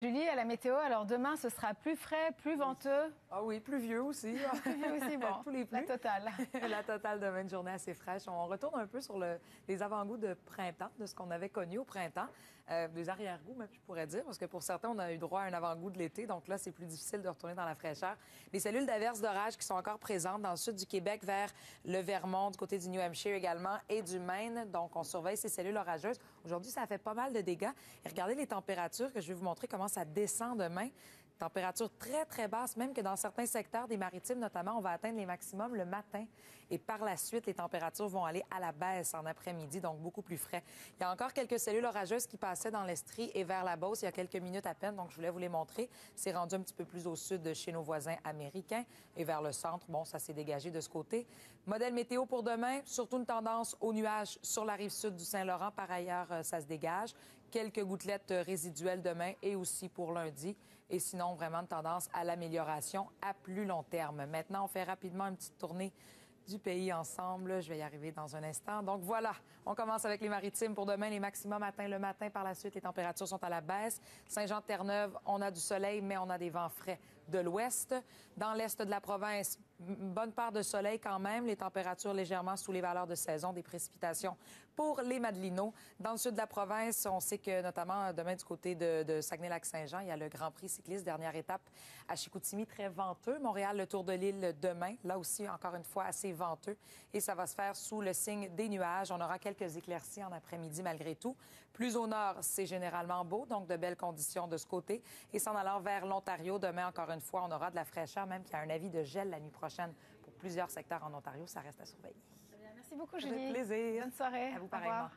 Julie, à la météo, alors demain, ce sera plus frais, plus venteux. Ah oui, pluvieux aussi. Pluvieux aussi, bon, tous les pluies. la totale. La totale demain, une journée assez fraîche. On retourne un peu sur les avant-goûts de printemps, de ce qu'on avait connu au printemps. Des arrière-goûts, même, je pourrais dire, parce que pour certains, on a eu droit à un avant-goût de l'été. Donc là, c'est plus difficile de retourner dans la fraîcheur. Les cellules d'averses d'orage qui sont encore présentes dans le sud du Québec, vers le Vermont, du côté du New Hampshire également, et du Maine. Donc, on surveille ces cellules orageuses. Aujourd'hui, ça a fait pas mal de dégâts. Et regardez les températures, que je vais vous montrer comment ça descend demain. Température très, très basse, même que dans certains secteurs des maritimes, notamment, on va atteindre les maximums le matin. Et par la suite, les températures vont aller à la baisse en après-midi, donc beaucoup plus frais. Il y a encore quelques cellules orageuses qui passaient dans l'Estrie et vers la Beauce il y a quelques minutes à peine, donc je voulais vous les montrer. C'est rendu un petit peu plus au sud de chez nos voisins américains. Et vers le centre, bon, ça s'est dégagé de ce côté. Modèle météo pour demain, surtout une tendance aux nuages sur la rive sud du Saint-Laurent. Par ailleurs, ça se dégage. Quelques gouttelettes résiduelles demain et aussi pour lundi. Et sinon, vraiment une tendance à l'amélioration à plus long terme. Maintenant, on fait rapidement une petite tournée du pays ensemble. Je vais y arriver dans un instant. Donc voilà, on commence avec les maritimes pour demain. Les maximums atteints le matin. Par la suite, les températures sont à la baisse. Saint-Jean-de-Terre-Neuve, on a du soleil, mais on a des vents frais de l'ouest. Dans l'est de la province, une bonne part de soleil quand même. Les températures légèrement sous les valeurs de saison. Des précipitations pour les Madelinots. Dans le sud de la province, on sait que notamment demain du côté de Saguenay-Lac-Saint-Jean, il y a le Grand Prix cycliste, dernière étape à Chicoutimi, très venteux. Montréal, le Tour de l'île demain. Là aussi, encore une fois, assez venteux. Et ça va se faire sous le signe des nuages. On aura quelques éclaircies en après-midi malgré tout. Plus au nord, c'est généralement beau, donc de belles conditions de ce côté. Et s'en allant vers l'Ontario, demain, encore une fois, on aura de la fraîcheur, même qu'il y a un avis de gel la nuit prochaine pour plusieurs secteurs en Ontario. Ça reste à surveiller. Merci beaucoup, Julie. Avec plaisir. Bonne soirée. À vous pareillement.